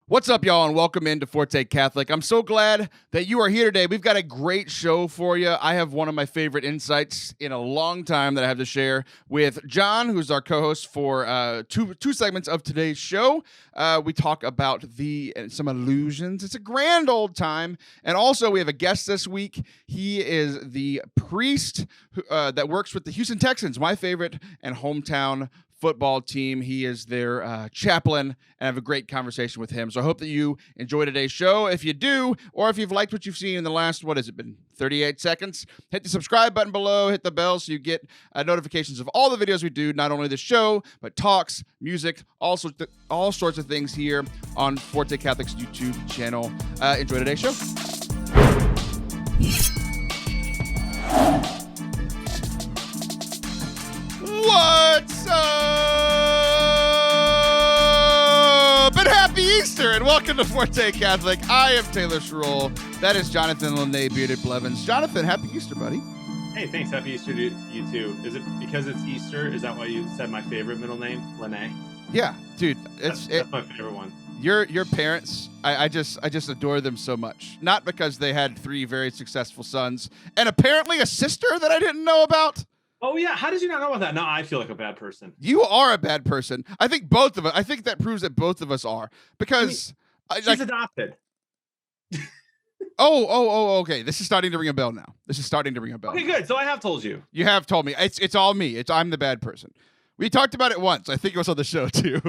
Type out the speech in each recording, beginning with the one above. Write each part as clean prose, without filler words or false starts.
What's up, y'all, and welcome into Forte Catholic. I'm so glad that you are here today. We've got a great show for you. I have one of my favorite insights in a long time that I have to share with Jon, who's our co-host for two segments of today's show. We talk about some illusions. It's a grand old time. And also, we have a guest this week. He is the priest that works with the Houston Texans, my favorite and hometown football team. He is their chaplain, and I have a great conversation with him. So I hope that you enjoy today's show. If you do, or if you've liked what you've seen in the last, what has it been, 38 seconds, hit the subscribe button below, hit the bell so you get notifications of all the videos we do, not only the show, but talks, music, all sorts of things here on Forte Catholic's YouTube channel. Enjoy today's show. What's up? And happy Easter, and welcome to Forte Catholic. I am Taylor Schroll. That is Jonathan Lene, Bearded Blevins. Jonathan, happy Easter, buddy. Hey, thanks. Happy Easter to you too. Is it because it's Easter? Is that why you said my favorite middle name, Lene? Yeah, dude. That's my favorite one. Your parents, I just adore them so much. Not because they had 3 very successful sons and apparently a sister that I didn't know about. Oh, yeah. How did you not know about that? No, I feel like a bad person. You are a bad person. I think both of us. I think that proves that both of us are. Because she's adopted. Okay. This is starting to ring a bell now. Okay, good. So I have told you. You have told me. It's all me. I'm the bad person. We talked about it once. I think it was on the show too.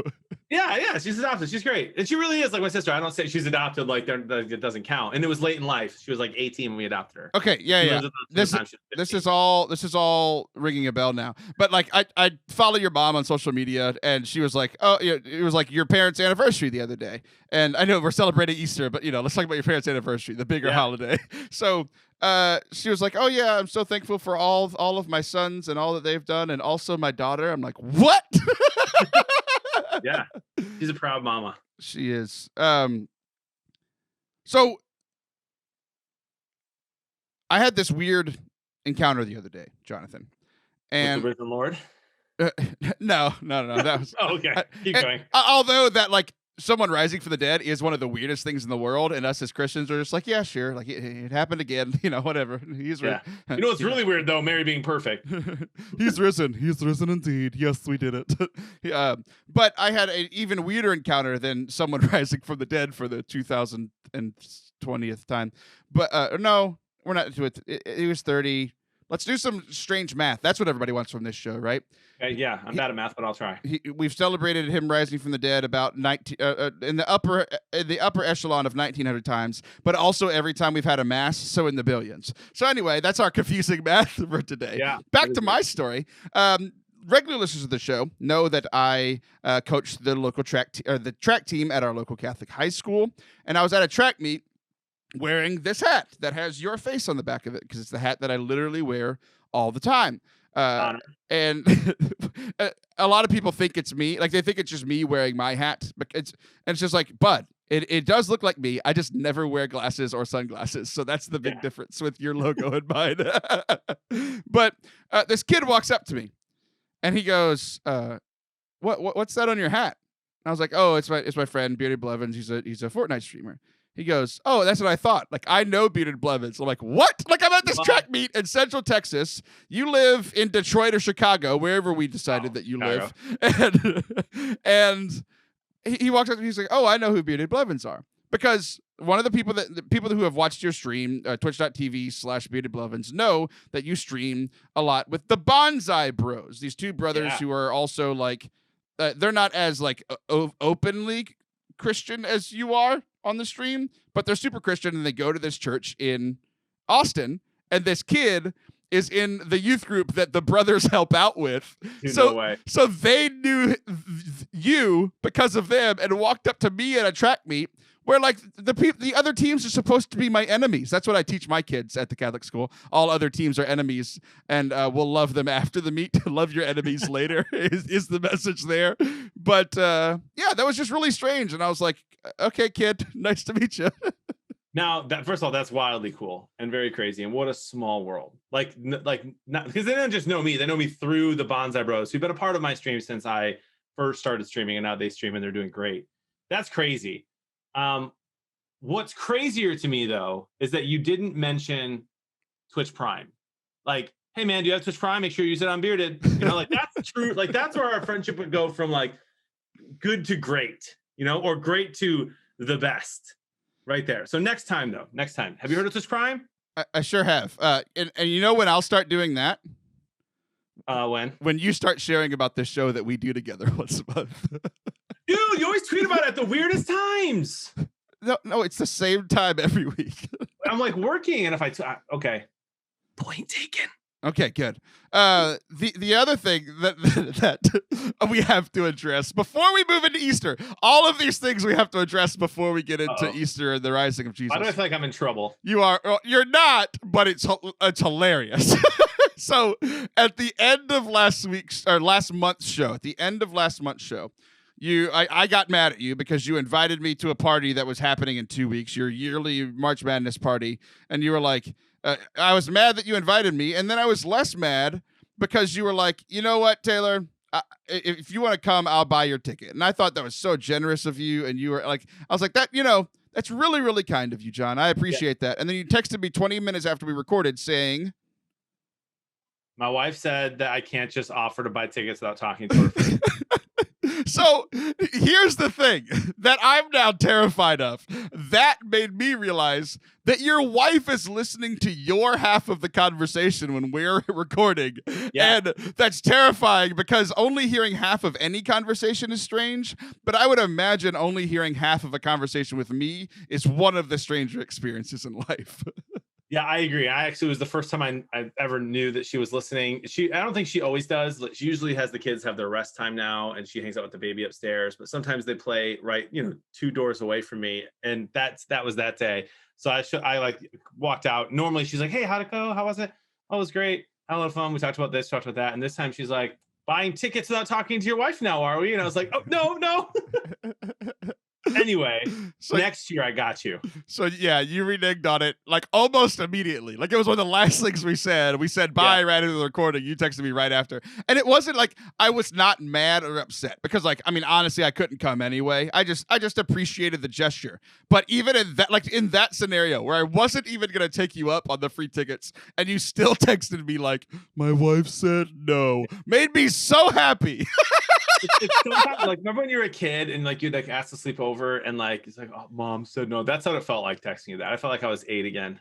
Yeah. She's adopted. She's great. And she really is like my sister. I don't say she's adopted like it doesn't count. And it was late in life. She was like 18 when we adopted her. Okay. Yeah. This is all ringing a bell now. But like I follow your mom on social media, and she was like, oh, yeah, it was like your parents' anniversary the other day. And I know we're celebrating Easter, but let's talk about your parents' anniversary, the bigger holiday. So she was like, oh yeah, I'm so thankful for all of my sons and all that they've done, and also my daughter. I'm like, what? Yeah, she's a proud mama. She is. So I had this weird encounter the other day, Jonathan, and with the risen Lord. No. That was okay. Keep going. Although that, like, someone rising from the dead is one of the weirdest things in the world, and us as Christians are just like, yeah, sure, like it happened again, whatever. He's yeah. It's really weird though, Mary being perfect. He's risen indeed. Yes, we did it. But I had an even weirder encounter than someone rising from the dead for the 2020th time. But no, we're not to it. It was 30. Let's do some strange math. That's what everybody wants from this show, right? Yeah, I'm bad at math, but I'll try. We've celebrated him rising from the dead about 19 in the upper echelon of 1900 times, but also every time we've had a mass, so in the billions. So anyway, that's our confusing math for today. Yeah. Back to my story. Regular listeners of the show know that I coach the local track team at our local Catholic high school, and I was at a track meet wearing this hat that has your face on the back of it, because it's the hat that I literally wear all the time. And a lot of people think it's me, like they think it's just me wearing my hat, but it's just like, bud, it does look like me. I just never wear glasses or sunglasses, so that's the big difference with your logo and mine. But this kid walks up to me, and he goes, "What's that on your hat?" And I was like, "Oh, it's my friend Bearded Blevins. He's a Fortnite streamer." He goes, "Oh, that's what I thought. Like, I know Bearded Blevins." I'm like, "What?" Like, I'm at this track meet in Central Texas. You live in Detroit or Chicago, wherever we decided that you live. And he walks up to me. He's like, "Oh, I know who Bearded Blevins are." Because one of the people who have watched your stream, twitch.tv/Bearded Blevins, know that you stream a lot with the Bonsai Bros. These two brothers who are also like, they're not as like openly Christian as you are on the stream, but they're super Christian, and they go to this church in Austin, and this kid is in the youth group that the brothers help out with. So they knew you because of them, and walked up to me at a track meet where, like, the other teams are supposed to be my enemies. That's what I teach my kids at the Catholic school. All other teams are enemies, and we'll love them after the meet. Love your enemies later is the message there. But yeah, that was just really strange, and I was like, okay, kid, nice to meet you. Now, first of all, that's wildly cool and very crazy. And what a small world. Like not because they don't just know me; they know me through the Bonsai Bros, who've been a part of my stream since I first started streaming, and now they stream and they're doing great. That's crazy. What's crazier to me though is that you didn't mention Twitch Prime. Like, hey man, do you have Twitch Prime? Make sure you use it on Bearded. Like that's true. Like that's where our friendship would go from like good to great, or great to the best, right there. So next time, have you heard of Twitch Prime? I sure have. And when I'll start doing that? When you start sharing about this show that we do together once a month. Dude, you always tweet about it at the weirdest times. No, it's the same time every week. I'm like working, and if okay, point taken. Okay, good. The other thing that we have to address before we move into Easter, all of these things we have to address before we get into Easter and the rising of Jesus. Why do I feel like I'm in trouble? You are. You're not, but it's hilarious. So at the end of last month's show, I got mad at you because you invited me to a party that was happening in 2 weeks, your yearly March Madness party, and you were like, I was mad that you invited me, and then I was less mad because you were like, you know what, Taylor, if you want to come, I'll buy your ticket. And I thought that was so generous of you, and you were like, I was like, that's really, really kind of you, Jon. I appreciate that. And then you texted me 20 minutes after we recorded saying, my wife said that I can't just offer to buy tickets without talking to her. So here's the thing that I'm now terrified of. That made me realize that your wife is listening to your half of the conversation when we're recording. Yeah. And that's terrifying because only hearing half of any conversation is strange. But I would imagine only hearing half of a conversation with me is one of the stranger experiences in life. Yeah, I agree. It was the first time I ever knew that she was listening. I don't think she always does. She usually has the kids have their rest time now, and she hangs out with the baby upstairs. But sometimes they play right, 2 doors away from me, and that was that day. So I walked out. Normally she's like, "Hey, how'd it go? How was it? Oh, it was great. Had a lot of fun. We talked about this, talked about that." And this time she's like, "Buying tickets without talking to your wife now, are we?" And I was like, "Oh no." Anyway, so next year I got you. So yeah, you reneged on it like almost immediately. Like it was one of the last things we said. We said bye right into the recording. You texted me right after. And it wasn't like I was not mad or upset because honestly, I couldn't come anyway. I just appreciated the gesture. But even in that scenario where I wasn't even going to take you up on the free tickets and you still texted me like, my wife said no, made me so happy. It's so remember when you were a kid and you'd ask to sleep over and it's like, oh, mom said no. That's what it felt like texting you that. I felt like I was 8 again.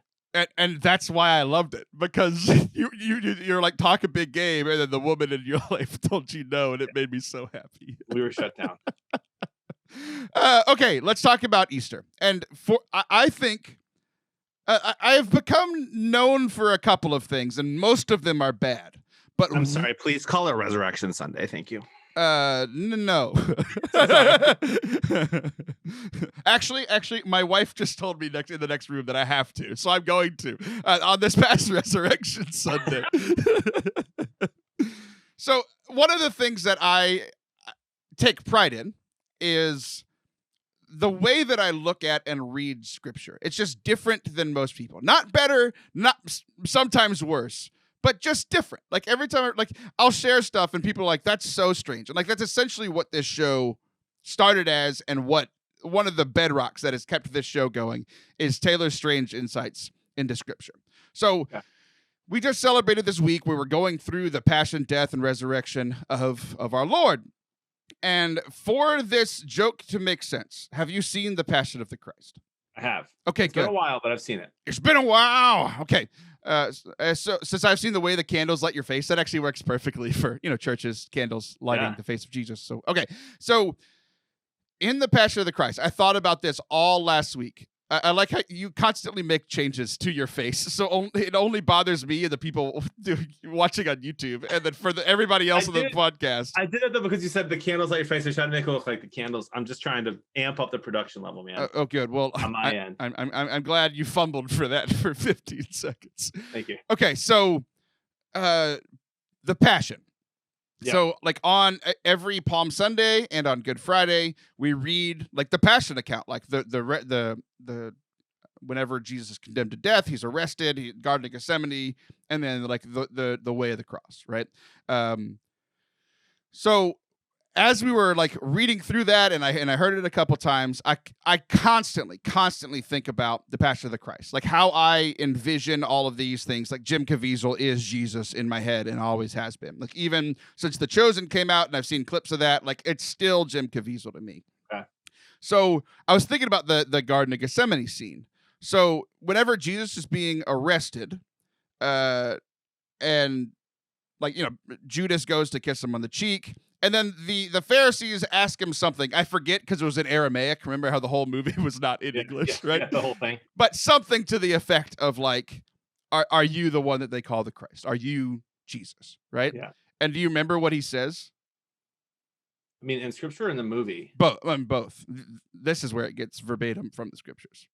And that's why I loved it because you're like talk a big game and then the woman in your life told you no and it made me so happy. We were shut down. Okay, let's talk about Easter. And I think I have become known for a couple of things and most of them are bad. But I'm sorry, please call it Resurrection Sunday. Thank you. No. Actually, my wife just told me in the next room that I have to, so I'm going to on this past Resurrection Sunday. So one of the things that I take pride in is the way that I look at and read Scripture. It's just different than most people. Not better, not sometimes worse. But just different. Like every time, I'll share stuff and people are like, that's so strange. And that's essentially what this show started as and what one of the bedrocks that has kept this show going is Taylor's strange insights into Scripture. So we just celebrated this week. We were going through the passion, death, and resurrection of our Lord. And for this joke to make sense, have you seen The Passion of the Christ? I have. Okay, it's been a while, but I've seen it. It's been a while. Okay. So since I've seen the way the candles light your face, that actually works perfectly for, churches, candles lighting the face of Jesus. So, okay. So in The Passion of the Christ, I thought about this all last week. I like how you constantly make changes to your face. So it only bothers me and the people watching on YouTube. And then for everybody else on the podcast. I did it though because you said the candles light your face. I tried to make it look like the candles. I'm just trying to amp up the production level, man. Oh, good. Well, on my end. I'm glad you fumbled for that for 15 seconds. Thank you. Okay, so The Passion. Yeah. So on every Palm Sunday and on Good Friday, we read the Passion account, the whenever Jesus is condemned to death, he's arrested, Garden of Gethsemane, and then the way of the cross, right? So as we were like reading through that, and I heard it a couple times, I constantly think about the Passion of the Christ, like how I envision all of these things. Like Jim Caviezel is Jesus in my head and always has been. Like even since The Chosen came out and I've seen clips of that, like it's still Jim Caviezel to me. Okay. So I was thinking about the Garden of Gethsemane scene. So whenever Jesus is being arrested, and like, you know, Judas goes to kiss him on the cheek. And then the Pharisees ask him something. I forget because it was in Aramaic. Remember how the whole movie was not in English, right? Yeah, the whole thing. But something to the effect of like, are you the one that they call the Christ? Are you Jesus, right? Yeah. And do you remember what he says? I mean, in scripture or in the movie? Both. This is where it gets verbatim from the scriptures.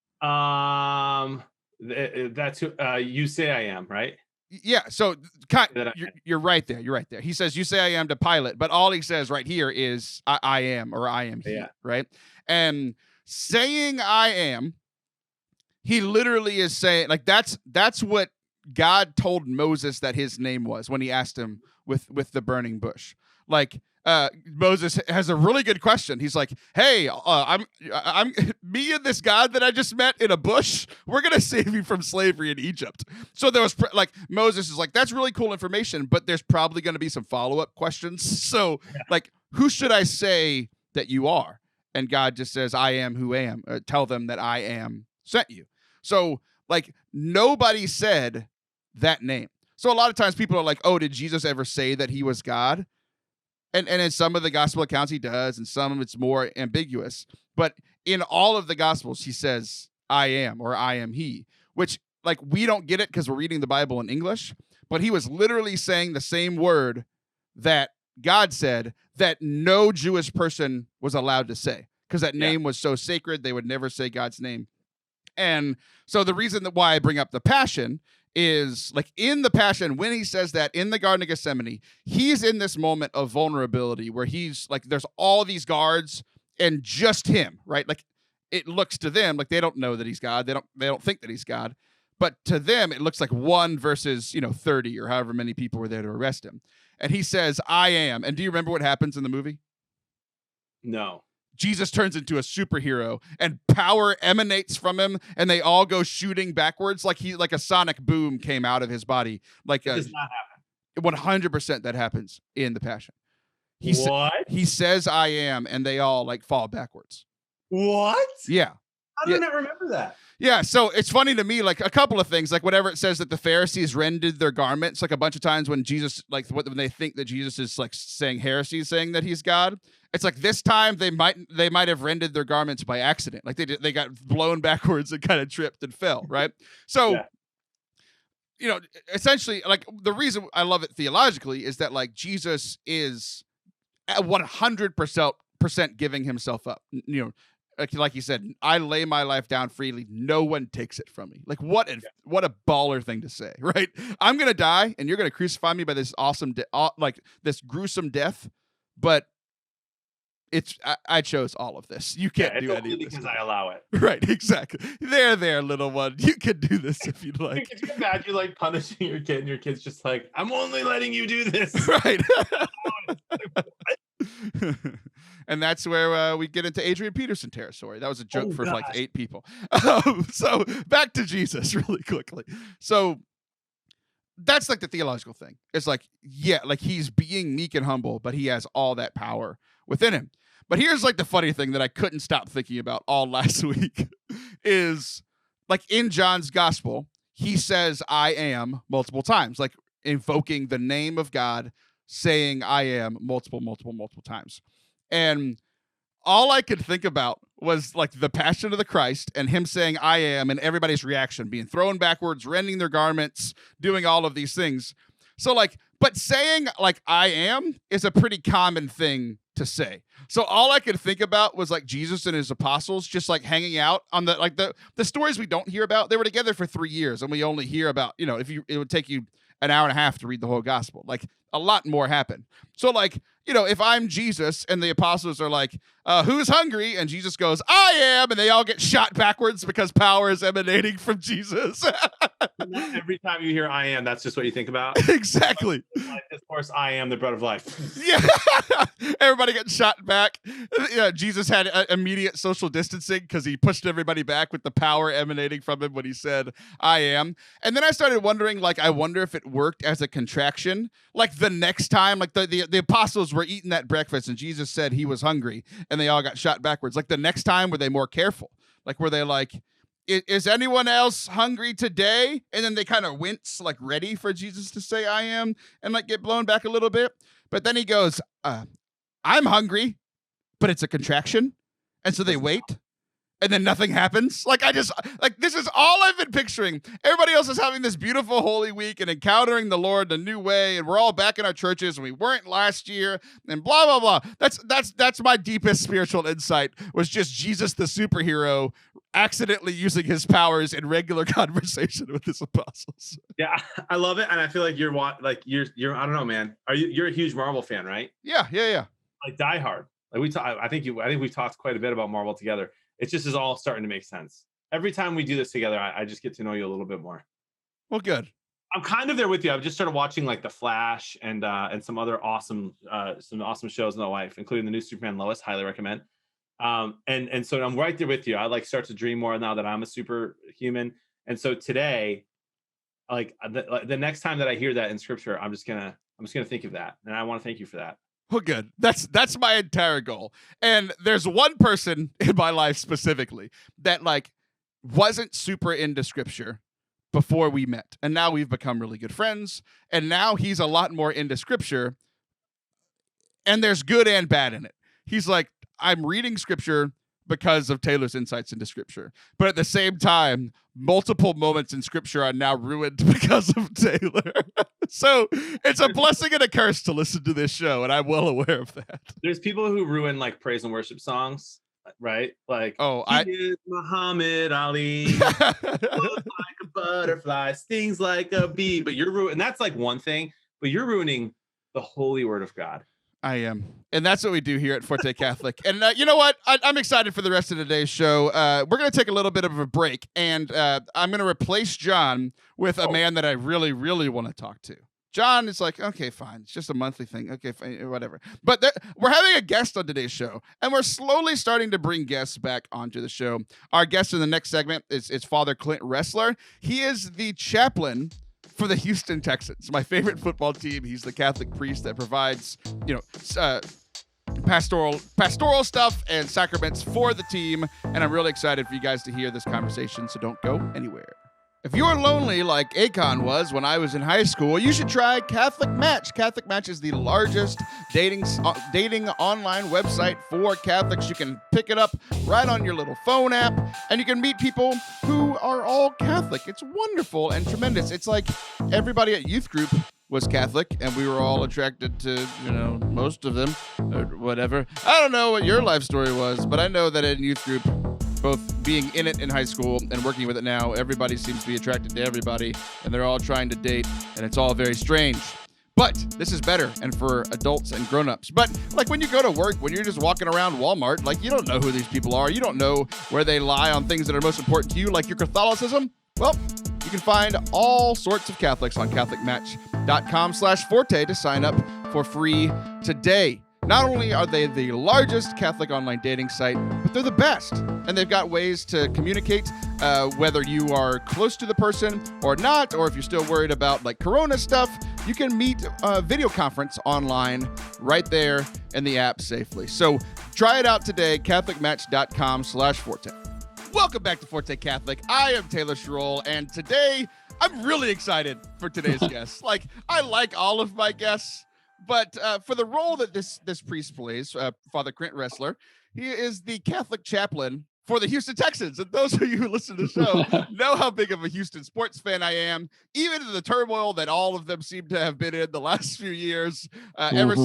That's who you say I am, right? Yeah, so you're right there. You're right there. He says, "You say I am" to Pilate, but all he says right here is I am, or I am he, right? And saying I am, he literally is saying, like, that's what God told Moses that his name was when he asked him with the burning bush. Like, Moses has a really good question. He's like, "Hey, I'm me and this God that I just met in a bush. We're gonna save you from slavery in Egypt." So there was like Moses is like, "That's really cool information, but there's probably gonna be some follow-up questions. So like, who should I say that you are?" And God just says, "I am who I am. Tell them that I am sent you." So like nobody said that name. So a lot of times people are like, "Oh, did Jesus ever say that he was God?" And in some of the gospel accounts he does, and some of it's more ambiguous. But in all of the gospels, he says, "I am," or "I am he," which like we don't get it because we're reading the Bible in English, but he was literally saying the same word that God said that no Jewish person was allowed to say, because that name was so sacred, they would never say God's name. And so the reason that why I bring up the Passion is like in the Passion, when he says that in the Garden of Gethsemane, he's in this moment of vulnerability where he's like, there's all these guards and just him, right? Like it looks to them like they don't know that he's God. They don't think that he's God, but to them, it looks like 1 versus, 30 or however many people were there to arrest him. And he says, "I am." And do you remember what happens in the movie? No. Jesus turns into a superhero and power emanates from him and they all go shooting backwards like a sonic boom came out of his body. Like It does not happen. 100% that happens in the Passion. He says "I am" and they all like fall backwards. What? Yeah. How do I not remember that? Yeah, so it's funny to me, like a couple of things, like whenever it says that the Pharisees rended their garments, like a bunch of times when Jesus, like when they think that Jesus is like saying heresy, saying that he's God, it's like this time they might have rended their garments by accident, like they got blown backwards and kind of tripped and fell, right? So, essentially, like the reason I love it theologically is that like Jesus is at 100% giving himself up, like he said, "I lay my life down freely. No one takes it from me." Like what a baller thing to say, right? I'm going to die and you're going to crucify me by this awesome, like this gruesome death. But I chose all of this. You can't do any of this. Because I allow it. Right. Exactly. There, little one. You can do this if you'd like. Could you imagine like punishing your kid and your kid's just like, "I'm only letting you do this." Right. And that's where we get into Adrian Peterson territory. That was a joke for like 8 people. So back to Jesus really quickly. So that's like the theological thing. It's like, like he's being meek and humble, but he has all that power within him. But here's like the funny thing that I couldn't stop thinking about all last week is like in John's gospel, he says "I am" multiple times, like invoking the name of God, saying "I am" multiple times. And all I could think about was like the Passion of the Christ and him saying "I am" and everybody's reaction being thrown backwards, rending their garments, doing all of these things. So like, but saying like "I am" is a pretty common thing to say. So all I could think about was like Jesus and his apostles just like hanging out on the stories we don't hear about. They were together for 3 years and we only hear about, it would take you an hour and a half to read the whole gospel. Like a lot more happened. So like, if I'm Jesus and the apostles are like, "Who's hungry?" And Jesus goes, "I am," and they all get shot backwards because power is emanating from Jesus. Every time you hear "I am," that's just what you think about. Exactly. Like this course, I am the bread of life. Yeah, everybody getting shot back. Yeah, Jesus had immediate social distancing because he pushed everybody back with the power emanating from him when he said, "I am." And then I started wondering, like, I wonder if it worked as a contraction. Like the next time, like the apostles were eating that breakfast, and Jesus said he was hungry, and they all got shot backwards. Like the next time, were they more careful? Like were they like, is anyone else hungry today? And then they kind of wince, like ready for Jesus to say I am, and like get blown back a little bit. But then he goes, I'm hungry, but it's a contraction. And so they wait. And then nothing happens. Like this is all I've been picturing. Everybody else is having this beautiful Holy Week and encountering the Lord in a new way, and we're all back in our churches, and we weren't last year, and blah blah blah. That's my deepest spiritual insight, was just Jesus the superhero accidentally using his powers in regular conversation with his apostles. Yeah, I love it, and I feel like you're I don't know, man. You're a huge Marvel fan, right? Yeah. Like Die Hard. Like I think we've talked quite a bit about Marvel together. It just is all starting to make sense. Every time we do this together, I just get to know you a little bit more. Well, good. I'm kind of there with you. I've just started watching like The Flash and some other awesome shows in my life, including the new Superman Lois. Highly recommend. And so I'm right there with you. I like start to dream more now that I'm a superhuman. And so today, like the next time that I hear that in scripture, I'm just gonna think of that, and I want to thank you for that. Well, good. That's my entire goal. And there's one person in my life specifically that like wasn't super into scripture before we met. And now we've become really good friends. And now he's a lot more into scripture. And there's good and bad in it. He's like, I'm reading scripture because of Taylor's insights into scripture. But at the same time, multiple moments in scripture are now ruined because of Taylor. So it's a blessing and a curse to listen to this show, and I'm well aware of that. There's people who ruin like praise and worship songs, right? Like, he is Muhammad Ali, looks like a butterfly, stings like a bee. But you're ruining, that's like one thing, but you're ruining the holy word of God. I am. And that's what we do here at Forte Catholic. And you know what? I'm excited for the rest of today's show. We're going to take a little bit of a break, and I'm going to replace Jon with a man that I really, really want to talk to. Jon is like, okay, fine. It's just a monthly thing. Okay, fine, whatever. But we're having a guest on today's show, and we're slowly starting to bring guests back onto the show. Our guest in the next segment is Father Clint Ressler. He is the chaplain for the Houston Texans, my favorite football team. He's the Catholic priest that provides, pastoral stuff and sacraments for the team. And I'm really excited for you guys to hear this conversation, so don't go anywhere. If you're lonely like Akon was when I was in high school, you should try Catholic Match. Catholic Match is the largest dating online website for Catholics. You can pick it up right on your little phone app, and you can meet people who are all Catholic. It's wonderful and tremendous. It's like everybody at youth group was Catholic, and we were all attracted to, most of them, or whatever. I don't know what your life story was, but I know that in youth group, both being in it in high school and working with it now, everybody seems to be attracted to everybody, and they're all trying to date, and it's all very strange. But this is better, and for adults and grown-ups. But like when you go to work, when you're just walking around Walmart, like you don't know who these people are. You don't know where they lie on things that are most important to you, like your Catholicism. Well, you can find all sorts of Catholics on CatholicMatch.com/Forte to sign up for free today. Not only are they the largest Catholic online dating site, but they're the best. And they've got ways to communicate, whether you are close to the person or not, or if you're still worried about like Corona stuff, you can meet video conference online right there in the app safely. So try it out today, CatholicMatch.com/Forte. Welcome back to Forte Catholic. I am Taylor Schroll, and today I'm really excited for today's guest. Like, I like all of my guests, but for the role that this priest plays, Father Clint Ressler, he is the Catholic chaplain for the Houston Texans. And those of you who listen to the show know how big of a Houston sports fan I am, even in the turmoil that all of them seem to have been in the last few years. Ever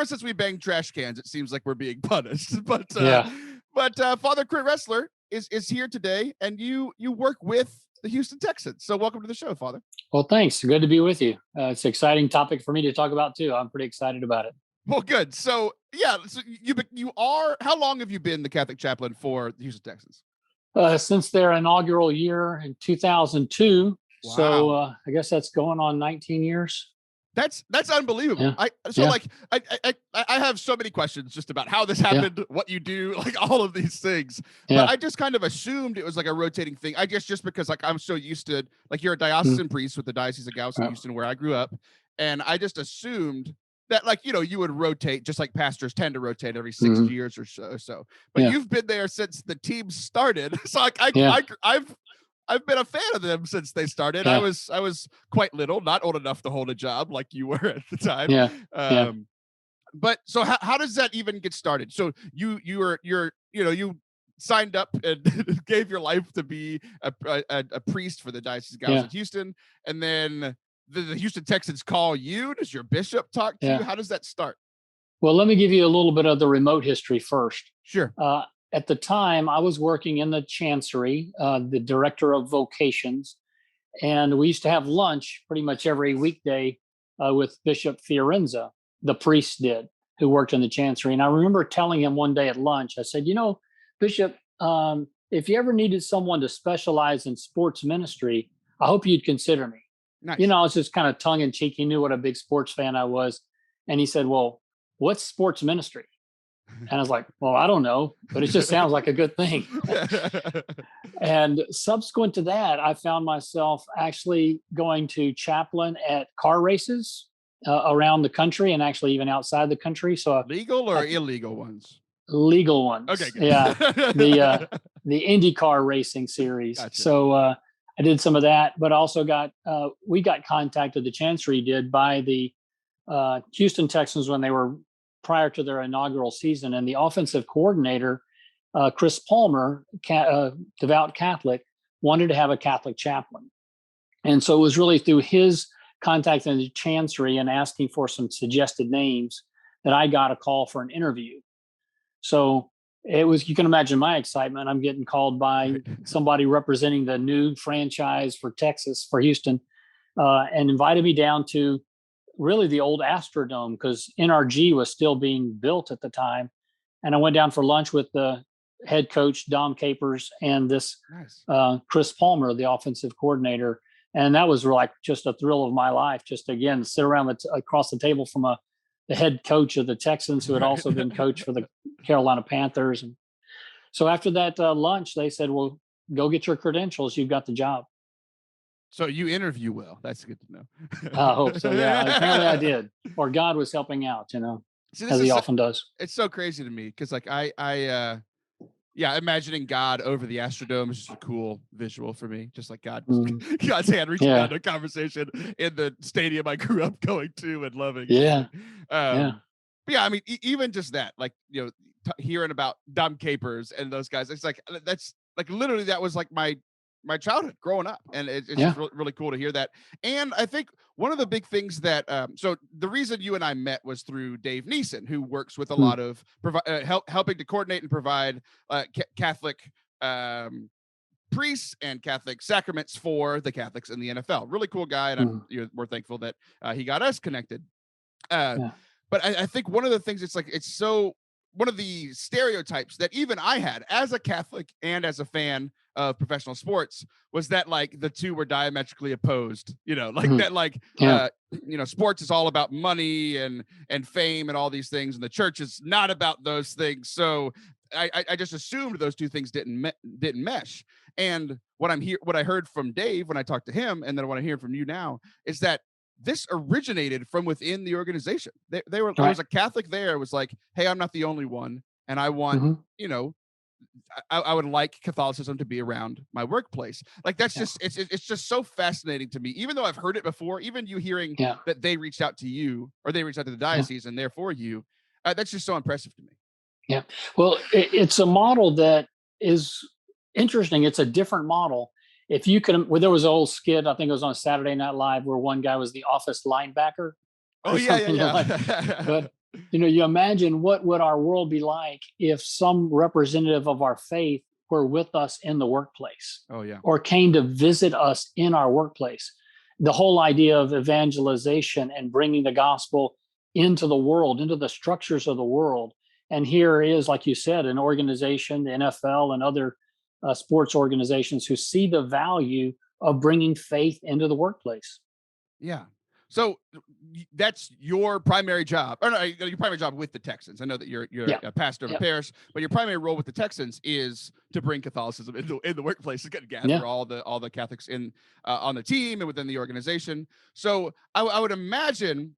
since we banged trash cans, it seems like we're being punished. But Father Clint Ressler is here today, and you work with the Houston Texans. So welcome to the show, Father. Well, thanks. Good to be with you. It's an exciting topic for me to talk about too. I'm pretty excited about it. Well, good. So you are, how long have you been the Catholic chaplain for the Houston Texans? Since their inaugural year in 2002. Wow. So I guess that's going on 19 years. That's unbelievable. Yeah. Like I have so many questions just about how this happened, what you do, like all of these things. But I just kind of assumed it was like a rotating thing. I guess just because like I'm so used to, like, you're a diocesan priest with the Diocese of Galveston, Houston, where I grew up, and I just assumed that, like, you would rotate just like pastors tend to rotate every 6 years or so. But you've been there since the team started, so like I've been a fan of them since they started. I was quite little, not old enough to hold a job like you were at the time. But so how does that even get started? So you signed up and gave your life to be a priest for the Diocese of Galveston, Houston, and then the Houston Texans call you. Does your bishop talk to you? How does that start? Well, let me give you a little bit of the remote history first. Sure. At the time, I was working in the chancery, the director of vocations, and we used to have lunch pretty much every weekday with Bishop Fiorenza, the priest did, who worked in the chancery. And I remember telling him one day at lunch, I said, Bishop, if you ever needed someone to specialize in sports ministry, I hope you'd consider me. Nice. I was just kind of tongue in cheek. He knew what a big sports fan I was. And he said, well, what's sports ministry? And I was like, well, I don't know, but it just sounds like a good thing. And subsequent to that, I found myself actually going to chaplain at car races around the country, and actually even outside the country. So legal or illegal ones? Legal ones. Okay. Good. Yeah. The IndyCar racing series. Gotcha. So I did some of that, but also we got contacted, the chancery did, by the Houston Texans when they were prior to their inaugural season, and the offensive coordinator, Chris Palmer, devout Catholic, wanted to have a Catholic chaplain. And so it was really through his contact in the chancery and asking for some suggested names that I got a call for an interview. So it was, you can imagine my excitement. I'm getting called by somebody representing the new franchise for Texas, for Houston, and invited me down to really the old Astrodome, because NRG was still being built at the time. And I went down for lunch with the head coach, Dom Capers, and this Chris Palmer, the offensive coordinator. And that was like just a thrill of my life. Just again, sit around across the table from the head coach of the Texans, who had also been coach for the Carolina Panthers. And so after that lunch, they said, well, go get your credentials. You've got the job. So you interview well. That's good to know. I hope so. Yeah, apparently I did. Or God was helping out, See, as he often does. It's so crazy to me because, like, imagining God over the Astrodome is just a cool visual for me. Just like God's hand reaching out to a conversation in the stadium I grew up going to and loving. Yeah. But yeah, I mean, even just that, like, hearing about Dom Capers and those guys, it's like, that's like literally that was like my childhood growing up, and it's just really cool to hear that. And I think one of the big things that so the reason you and I met was through Dave Neeson, who works with a lot of helping to coordinate and provide Catholic priests and Catholic sacraments for the Catholics in the NFL. Really cool guy, and we're thankful that he got us connected. But I think one of the things, it's so one of the stereotypes that even I had as a Catholic and as a fan of professional sports was that, like, the two were diametrically opposed, that, like, sports is all about money and fame and all these things, and the church is not about those things. So I just assumed those two things didn't mesh. And what I heard from Dave when I talked to him, and then what I hear from you now, is that this originated from within the organization. There was a Catholic there was like, hey, I'm not the only one, and I want, I would like Catholicism to be around my workplace. Like, that's just, it's just so fascinating to me, even though I've heard it before, even you hearing that they reached out to you, or they reached out to the diocese and therefore you, that's just so impressive to me. Yeah. Well, it's a model that is interesting. It's a different model. If you can, there was an old skit, I think it was on Saturday Night Live, where one guy was the office linebacker. Oh yeah. But you imagine what would our world be like if some representative of our faith were with us in the workplace. Oh yeah. Or came to visit us in our workplace. The whole idea of evangelization and bringing the gospel into the world, into the structures of the world. And here is, like you said, an organization, the NFL and other sports organizations, who see the value of bringing faith into the workplace. Yeah. So that's your primary job, or no, your primary job with the Texans. I know that you're a pastor of a parish, but your primary role with the Texans is to bring Catholicism in the workplace, to gather all the Catholics in on the team and within the organization. So I would imagine,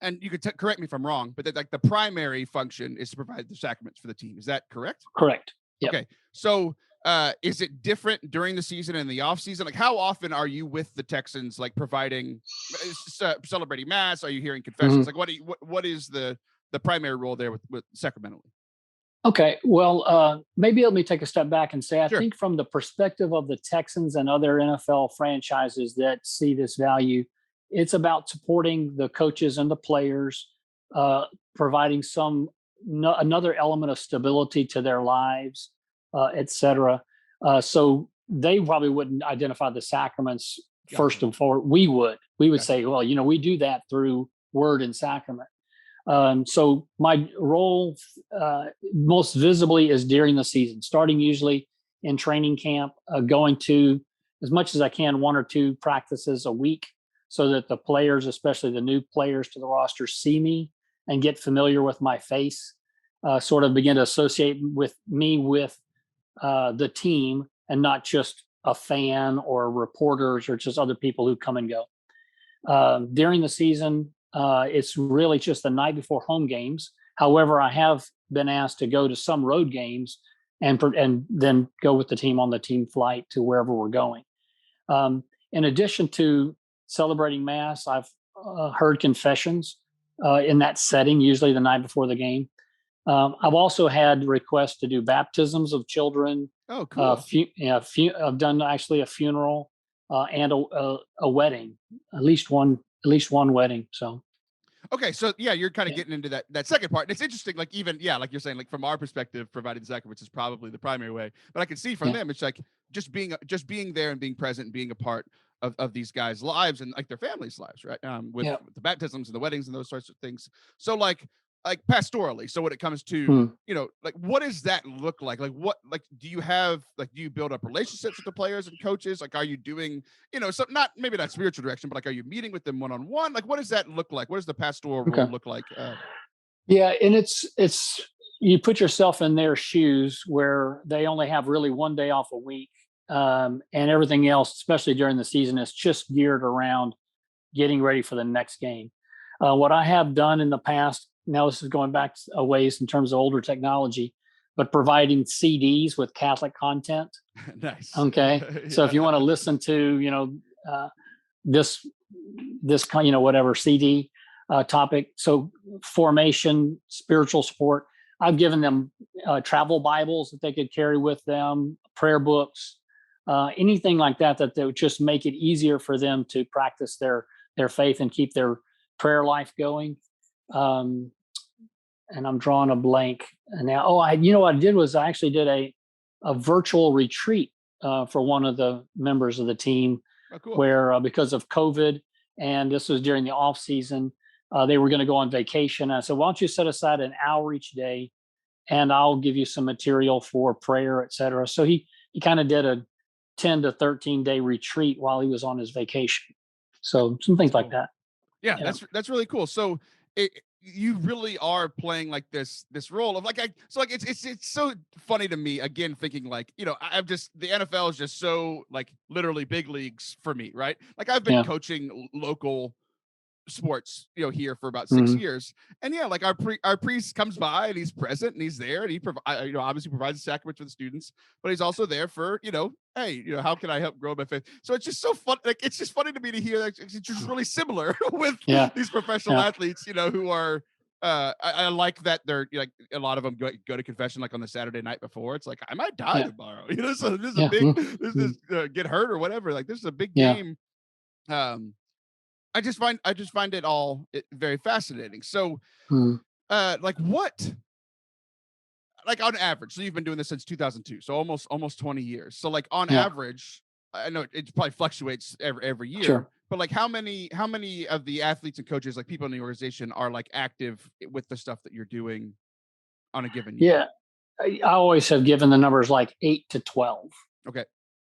and you could correct me if I'm wrong, but that like the primary function is to provide the sacraments for the team. Is that correct? Correct. Yep. Okay. So is it different during the season and the off season? Like how often are you with the Texans, like providing, celebrating mass? Are you hearing confessions? Like what is the primary role there with sacramentally? Okay. Well, maybe let me take a step back and say, I Sure. think from the perspective of the Texans and other NFL franchises that see this value, it's about supporting the coaches and the players, providing another element of stability to their lives, et cetera. So they probably wouldn't identify the sacraments first and foremost. We would say, well, we do that through word and sacrament. So my role most visibly is during the season, starting usually in training camp, going to, as much as I can, 1 or 2 practices a week, so that the players, especially the new players to the roster, see me and get familiar with my face, sort of begin to associate with me with the team and not just a fan or reporters or just other people who come and go. During the season, it's really just the night before home games. However, I have been asked to go to some road games and then go with the team on the team flight to wherever we're going. In addition to celebrating mass, I've heard confessions in that setting, usually the night before the game. I've also had requests to do baptisms of children. Oh, cool. I've done actually a funeral and a wedding, at least one wedding. So. Okay, so yeah, you're kind of getting into that second part. And it's interesting, like even, like you're saying, like from our perspective, providing the sacraments is probably the primary way. But I can see from them, it's like just being there and being present and being a part of these guys' lives and like their families' lives, right? With the baptisms and the weddings and those sorts of things. So like pastorally. So when it comes to, like what does that look like? Like do you build up relationships with the players and coaches? Like, are you doing, maybe not spiritual direction, but like, are you meeting with them one-on-one? Like, what does that look like? What does the pastoral role look like? And it's, you put yourself in their shoes where they only have really one day off a week. And everything else, especially during the season, is just geared around getting ready for the next game. What I have done in the past, now this is going back a ways in terms of older technology, but providing CDs with Catholic content. Nice. Okay. So if you want to listen to, this kind, whatever CD topic. So formation, spiritual support. I've given them travel Bibles that they could carry with them, prayer books, anything like that would just make it easier for them to practice their faith and keep their prayer life going. And I'm drawing a blank now. What I did was I actually did a virtual retreat for one of the members of the team. Oh, cool. Where because of COVID, and this was during the off season, they were going to go on vacation. I said, why don't you set aside an hour each day and I'll give you some material for prayer, et cetera. So he kind of did a 10 to 13 day retreat while he was on his vacation. So some things like that. Yeah, that's really cool. So you really are playing like this role of like, it's so funny to me, again, thinking like, I'm just, the NFL is just so like literally big leagues for me, right? Like I've been coaching local sports, here for about 6 years. And like our priest comes by and he's present and he's there and he obviously provides the sacrament for the students, but he's also there for, hey, how can I help grow my faith? So it's just so fun. Like, it's just funny to me to hear that it's just really similar with these professional athletes, who are, I like that they're like, a lot of them go to confession like on the Saturday night before. It's like, I might die tomorrow, so this is a big, this is get hurt or whatever. Like this is a big game. I just find it all very fascinating. So, like what, like on average, so you've been doing this since 2002, so almost 20 years. So like on average, I know it probably fluctuates every year, but like how many of the athletes and coaches, like people in the organization, are like active with the stuff that you're doing on a given year? I always have given the numbers like 8 to 12. Okay.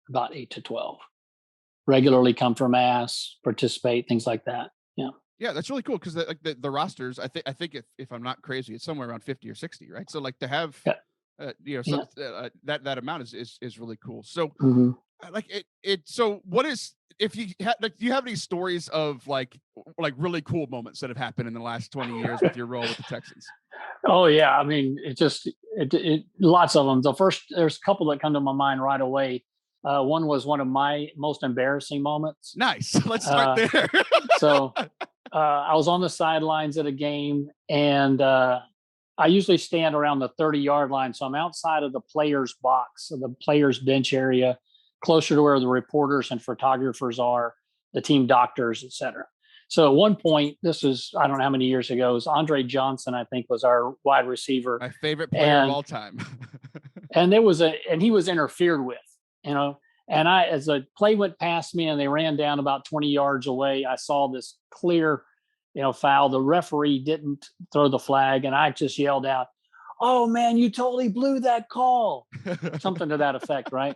About 8 to 12. Regularly come for mass, participate, things like that. Yeah, that's really cool because like the rosters, I think if I'm not crazy, it's somewhere around 50 or 60, right? So like to have Yeah. some Yeah. that amount is really cool. So Hmm. like so what is if you like do you have any stories of like really cool moments that have happened in the last 20 years with your role with the Texans? Oh yeah, I mean, it lots of them. There's a couple that come to my mind right away. One was one of my most embarrassing moments. Nice. Let's start Uh, there. so I was on the sidelines at a game, and I usually stand around the 30-yard line. So I'm outside of the players' box, so the players' bench area, closer to where the reporters and photographers are, the team doctors, et cetera. So at one point, this is, I don't know how many years ago, it was Andre Johnson, I think, was our wide receiver. My favorite player of all time. And he was interfered with, you know. And as the play went past me and they ran down about 20 yards away, I saw this clear, foul. The referee didn't throw the flag, and I just yelled out, "Oh man, you totally blew that call!" Something to that effect, right?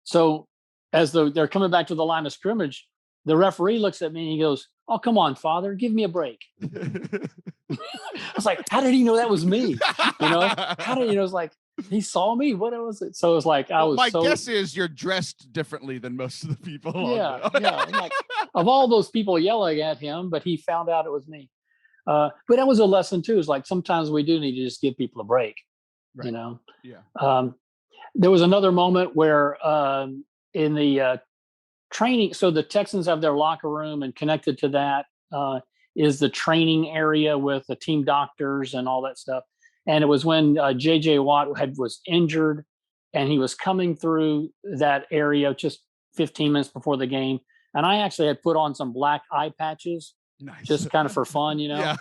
So as they're coming back to the line of scrimmage, the referee looks at me and he goes, "Oh, come on, father, give me a break." I was like, how did he know that was me? How did it's like he saw me? What was it? So it was like My guess is you're dressed differently than most of the people. Yeah. Like, of all those people yelling at him, but he found out it was me. But that was a lesson too. Is like sometimes we do need to just give people a break. Right. Yeah. There was another moment where in the training, so the Texans have their locker room, and connected to that is the training area with the team doctors and all that stuff. And it was when J.J. Watt was injured, and he was coming through that area just 15 minutes before the game. And I actually had put on some black eye patches, nice, just kind of for fun, Yeah.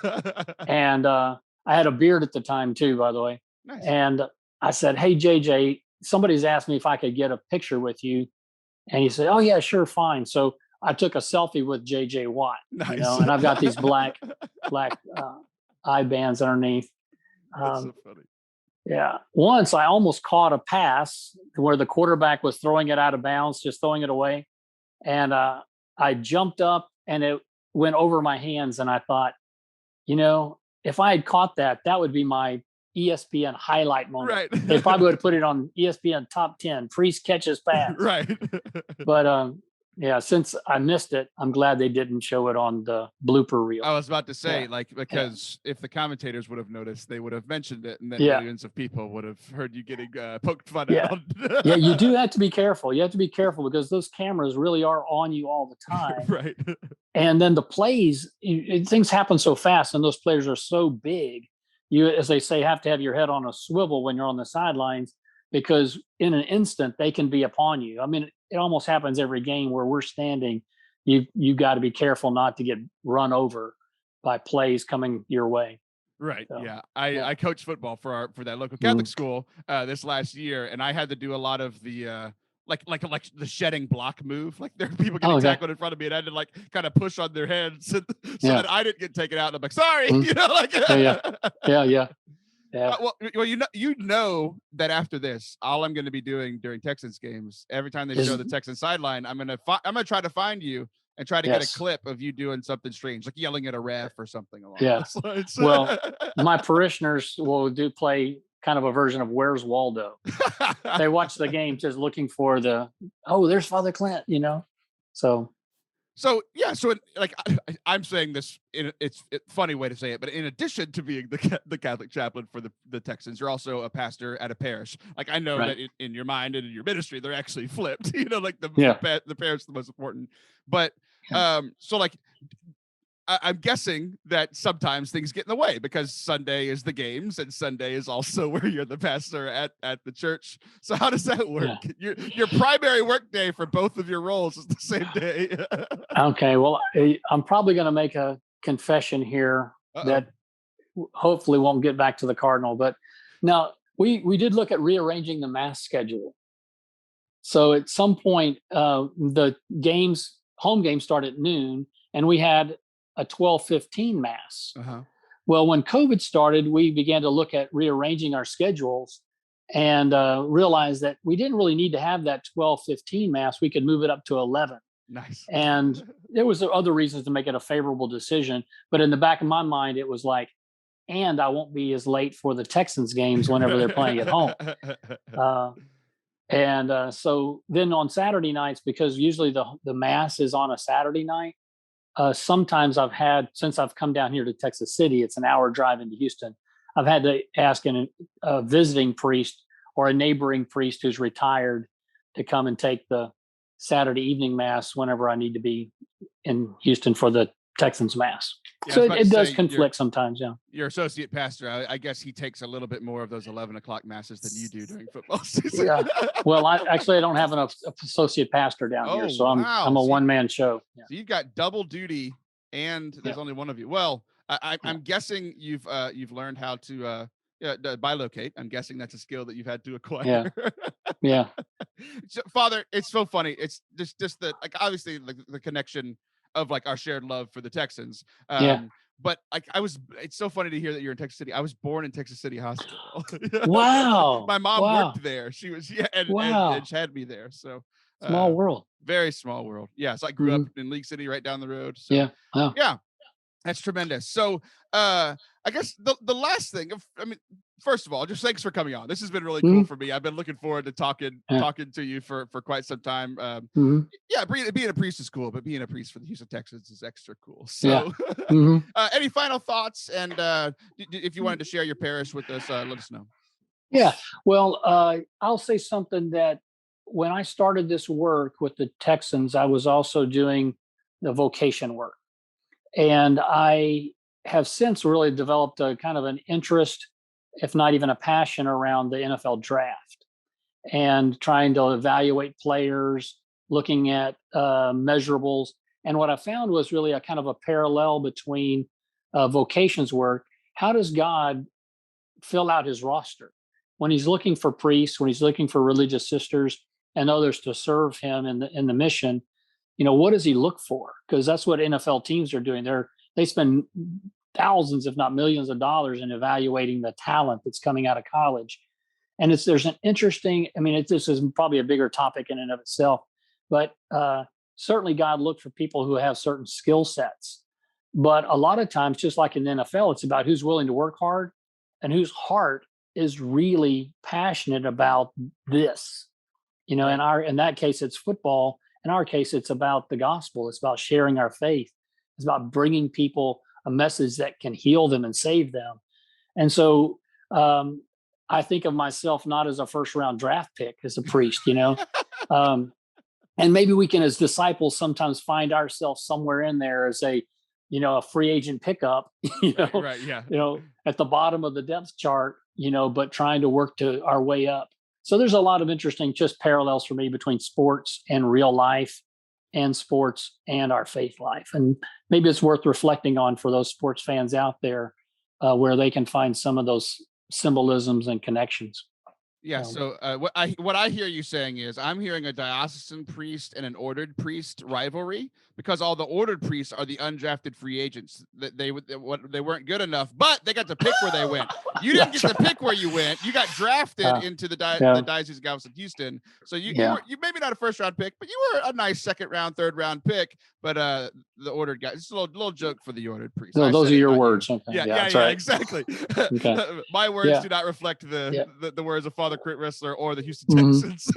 And I had a beard at the time too, by the way. Nice. And I said, "Hey, JJ, somebody's asked me if I could get a picture with you." And he said, "Oh yeah, sure, fine." So I took a selfie with JJ Watt, nice. And I've got these black eye bands underneath. That's so funny. Yeah. Once I almost caught a pass where the quarterback was throwing it out of bounds, just throwing it away. And I jumped up and it went over my hands. And I thought, if I had caught that, that would be my ESPN highlight moment. Right. They probably would have put it on ESPN top 10, Priest catches pass. Right. But yeah, since I missed it, I'm glad they didn't show it on the blooper reel. I was about to say, because if the commentators would have noticed, they would have mentioned it, and then millions of people would have heard you getting poked fun at. Yeah, you do have to be careful. You have to be careful because those cameras really are on you all the time. Right. And then the plays, things happen so fast, and those players are so big. You, as they say, have to have your head on a swivel when you're on the sidelines, because in an instant they can be upon you. I mean, it almost happens every game where we're standing. You got to be careful not to get run over by plays coming your way. Right. So, I coached football for that local Catholic school this last year, and I had to do a lot of the like the shedding block move. Like there are people getting tackled in front of me, and I had to kind of push on their heads so that I didn't get taken out. And I'm like, sorry, Yeah. Well, you know that after this, all I'm going to be doing during Texans games, every time they show the Texans sideline, I'm gonna try to find you and try to get a clip of you doing something strange, like yelling at a ref or something along those lines. Well, my parishioners will play kind of a version of Where's Waldo. They watch the game just looking for there's Father Clint, So I'm saying this it's a funny way to say it, but in addition to being the Catholic chaplain for the Texans, you're also a pastor at a parish. Like I know that in your mind and in your ministry, they're actually flipped. The parish is the most important. But I'm guessing that sometimes things get in the way because Sunday is the games and Sunday is also where you're the pastor at the church. So how does that work? Yeah. Your primary work day for both of your roles is the same day. Okay. Well, I'm probably going to make a confession here that hopefully won't get back to the Cardinal. But now we did look at rearranging the mass schedule. So at some point, the home games start at noon, and we had a 12:15 mass. Well, when COVID started, we began to look at rearranging our schedules and realized that we didn't really need to have that 12:15 mass. We could move it up to 11. Nice. And there was other reasons to make it a favorable decision. But in the back of my mind, it was like, and I won't be as late for the Texans games whenever they're playing at home. So then on Saturday nights, because usually the mass is on a Saturday night, sometimes since I've come down here to Texas City, it's an hour drive into Houston. I've had to ask a visiting priest or a neighboring priest who's retired to come and take the Saturday evening mass whenever I need to be in Houston for the Texans mass. Yeah, so it does conflict sometimes. Yeah. Your associate pastor, I guess he takes a little bit more of those 11 o'clock masses than you do during football season. Yeah. Well, I don't have an associate pastor down here, so I'm a one-man show. Yeah. So you've got double duty, and there's only one of you. Well, I'm guessing you've learned how to bilocate. I'm guessing that's a skill that you've had to acquire. Yeah. So, Father, it's so funny. It's just that, like, obviously the connection of like our shared love for the Texans. But it's so funny to hear that you're in Texas City. I was born in Texas City Hospital. Wow. My mom worked there. She was, and she had me there. So small world. Very small world. Yeah. So I grew up in League City right down the road. So, yeah. Wow. Yeah. That's tremendous. So I guess the last thing, first of all, just thanks for coming on. This has been really cool for me. I've been looking forward to talking to you for quite some time. Yeah, being a priest is cool, but being a priest for the Houston Texans is extra cool. So any final thoughts? And if you wanted to share your parish with us, let us know. Yeah. Well, I'll say something that when I started this work with the Texans, I was also doing the vocation work. And I have since really developed a kind of an interest, if not even a passion, around the NFL draft and trying to evaluate players, looking at measurables. And what I found was really a kind of a parallel between vocations work. How does God fill out his roster? When he's looking for priests, when he's looking for religious sisters and others to serve him in the mission, what does he look for? Because that's what NFL teams are doing. They spend thousands, if not millions of dollars in evaluating the talent that's coming out of college. And there's an interesting, this is probably a bigger topic in and of itself, but certainly God looked for people who have certain skill sets. But a lot of times, just like in the NFL, it's about who's willing to work hard and whose heart is really passionate about this. In that case, it's football. In our case, it's about the gospel. It's about sharing our faith. It's about bringing people a message that can heal them and save them. And so I think of myself not as a first round draft pick, as a priest, and maybe we can, as disciples, sometimes find ourselves somewhere in there as a free agent pickup, right, yeah. At the bottom of the depth chart, but trying to work to our way up. So there's a lot of interesting just parallels for me between sports and real life and sports and our faith life. And maybe it's worth reflecting on for those sports fans out there where they can find some of those symbolisms and connections. Yeah. So what I hear you saying is I'm hearing a diocesan priest and an ordered priest rivalry, because all the ordered priests are the undrafted free agents that they weren't good enough, but they got to pick where they went. You didn't get to pick where you went. You got drafted into the Diocese of Galveston, Houston. So you maybe not a first round pick, but you were a nice second round, third round pick. But the ordered guy, it's a little joke for the ordered priest. No, those are your words. Okay. Yeah, right. Exactly. Okay. My words do not reflect the words of Father Clint Ressler or the Houston Texans.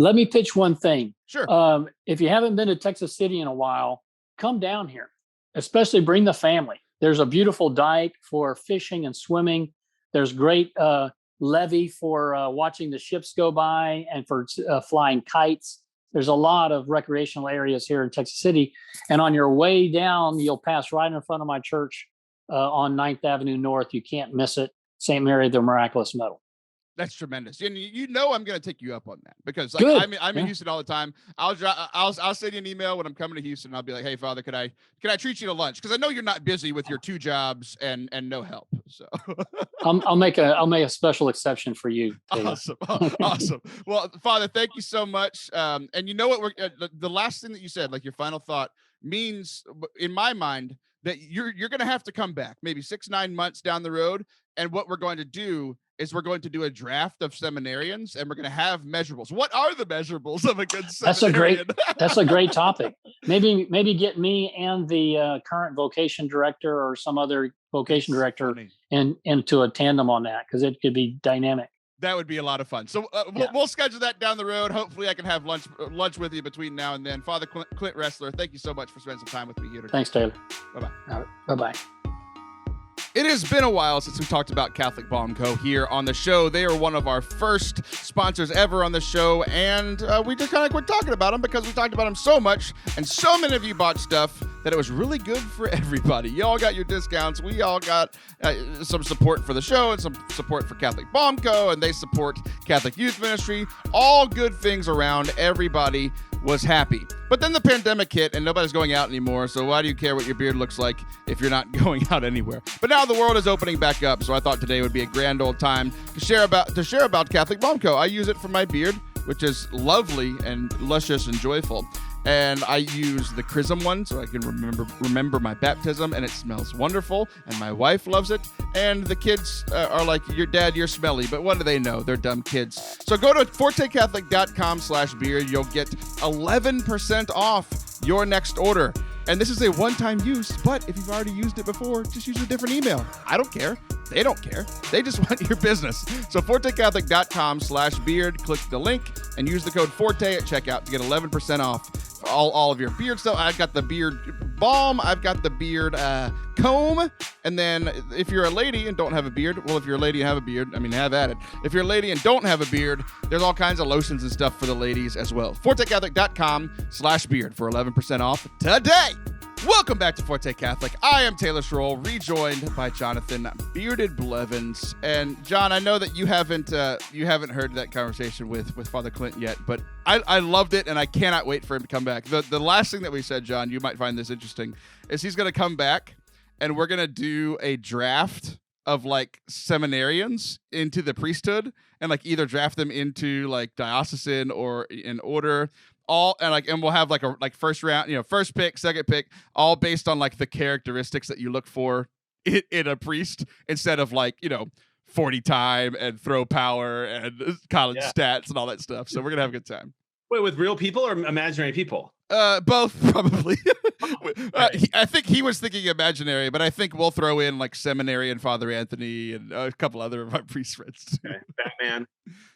Let me pitch one thing. Sure. If you haven't been to Texas City in a while, come down here, especially bring the family. There's a beautiful dike for fishing and swimming. There's great levee for watching the ships go by and for flying kites. There's a lot of recreational areas here in Texas City. And on your way down, you'll pass right in front of my church on 9th Avenue North. You can't miss it. St. Mary of the Miraculous Medal. That's tremendous. And I'm going to take you up on that, because I'm in Houston all the time. I'll send you an email when I'm coming to Houston. I'll be like, hey, Father, could I treat you to lunch? Because I know you're not busy with your 2 jobs and no help. So I'll make a special exception for you, Taylor. Awesome. Well, Father, thank you so much. And you know what? The last thing that you said, like your final thought, means in my mind that you're going to have to come back maybe 6-9 months down the road And what we're going to do is we're going to do a draft of seminarians, and we're going to have measurables. What are the measurables of a good seminarian? That's a great topic. Maybe get me and the current vocation director or some other vocation director into a tandem on that, because it could be dynamic. That would be a lot of fun. So we'll schedule that down the road. Hopefully I can have lunch with you between now and then. Father Clint Ressler, thank you so much for spending some time with me here today. Thanks, Taylor. Bye-bye. All right. Bye-bye. It has been a while since we talked about Catholic Bomb Co. here on the show. They are one of our first sponsors ever on the show, and we just kind of quit talking about them because we talked about them so much, and so many of you bought stuff that it was really good for everybody. You all got your discounts. We all got some support for the show and some support for Catholic Bomb Co., and they support Catholic Youth Ministry. All good things around. Everybody was happy. But then the pandemic hit and nobody's going out anymore, so why do you care what your beard looks like if you're not going out anywhere? But now the world is opening back up, so I thought today would be a grand old time to share about Catholic Bomb Co. I use it for my beard, which is lovely and luscious and joyful. And I use the Chrism one so I can remember my baptism, and it smells wonderful, and my wife loves it, and the kids are like, your dad, you're smelly, but what do they know? They're dumb kids. So go to fortecatholic.com/beard. You'll get 11% off your next order. And this is a one-time use, but if you've already used it before, just use a different email. I don't care. They don't care. They just want your business. So fortecatholic.com/beard. Click the link and use the code Forte at checkout to get 11% off all of your beard stuff. I've got the beard balm. I've got the beard comb. And then if you're a lady and don't have a beard, well, if you're a lady and have a beard, I mean, have at it. If you're a lady and don't have a beard, there's all kinds of lotions and stuff for the ladies as well. fortecatholic.com/beard for 11% off today. Welcome back to Forte Catholic. I am Taylor Schroll, rejoined by Jonathan Bearded Blevins. And John, I know that you haven't heard that conversation with Father Clint yet, but I loved it, and I cannot wait for him to come back. The last thing that we said, John, you might find this interesting, is he's going to come back, and we're going to do a draft of like seminarians into the priesthood, and like either draft them into like diocesan or in order. And we'll have like first round, first pick, second pick, all based on like the characteristics that you look for in a priest, instead of 40 time and throw power and college stats and all that stuff. So we're gonna have a good time. Wait, with real people or imaginary people? Both probably. I think he was thinking imaginary, but I think we'll throw in like seminary and Father Anthony and a couple other of our priest friends. Okay. Batman.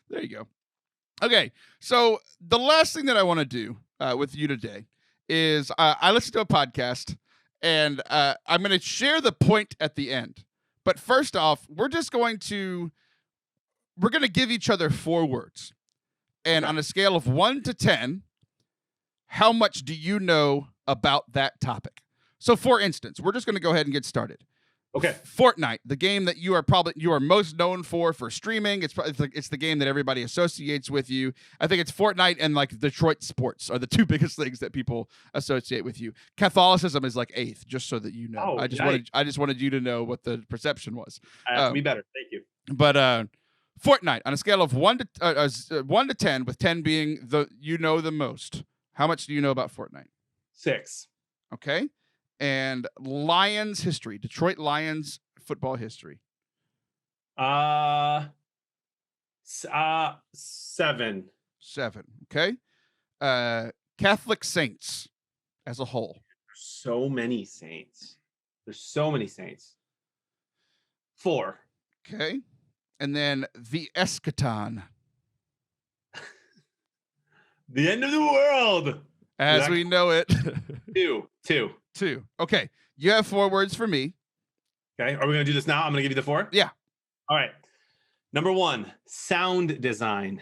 There you go. Okay, so the last thing that I want to do with you today is I listened to a podcast, and I'm going to share the point at the end. But first off, we're going to give each other 4 words. And on a scale of 1 to 10, how much do you know about that topic? So for instance, we're just going to go ahead and get started. Okay. Fortnite, the game that you are most known for streaming. It's the game that everybody associates with you. I think it's Fortnite and like Detroit sports are the 2 biggest things that people associate with you. Catholicism is like 8th, just so that you know. I just wanted you to know what the perception was. I have to be better. Thank you. But Fortnite, on a scale of 1 to 10, with 10 being the most, how much do you know about Fortnite? 6. Okay. And Lions history, Detroit Lions football history. 7. 7. Okay. Catholic saints as a whole. There's so many saints. 4. Okay. And then the eschaton. The end of the world. As we know it. 2. 2. Okay. You have 4 words for me. Okay. Are we going to do this now? I'm going to give you the 4? Yeah. All right. Number 1, sound design.